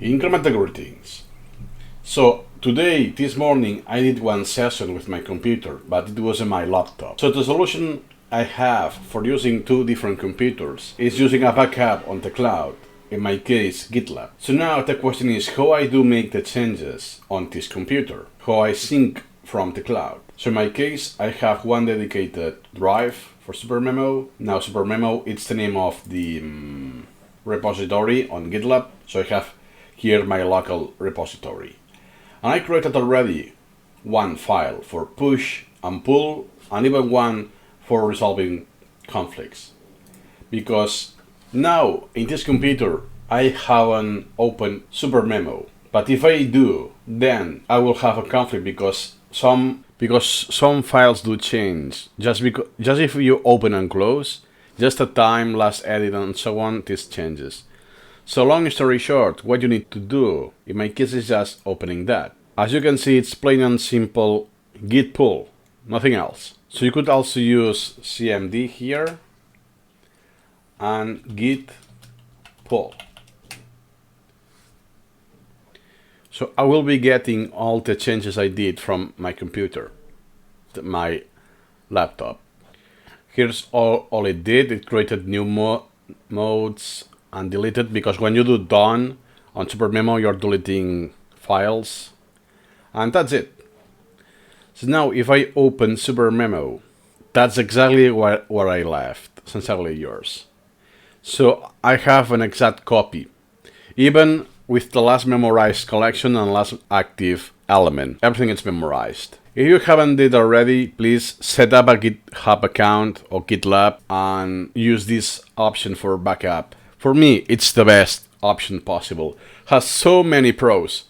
Incremental greetings. So today, this morning, I did one session with my computer, but it was on my laptop. So the solution I have for using two different computers is using a backup on the cloud, in my case GitLab. So now the question is how I do make the changes on this computer, how I sync from the cloud. So in my case, I have one dedicated drive for SuperMemo. Now SuperMemo, it's the name of the repository on GitLab. So I have here my local repository. And I created already one file for push and pull, and even one for resolving conflicts. Because now in this computer I haven't opened SuperMemo. But if I do, then I will have a conflict because some files do change. Just if you open and close, just a time, last edit, and so on, this changes. So long story short, what you need to do, in my case, is just opening that. As you can see, it's plain and simple git pull, nothing else. So you could also use cmd here and git pull. So I will be getting all the changes I did from my computer, my laptop. Here's all it did. It created new modes and deleted, because when you do done on SuperMemo, you're deleting files. And that's it. So now if I open SuperMemo, that's exactly where I left, sincerely yours. So I have an exact copy, even with the last memorized collection and last active element. Everything is memorized. If you haven't did already, please set up a GitHub account or GitLab and use this option for backup. For me, it's the best option possible. Has so many pros.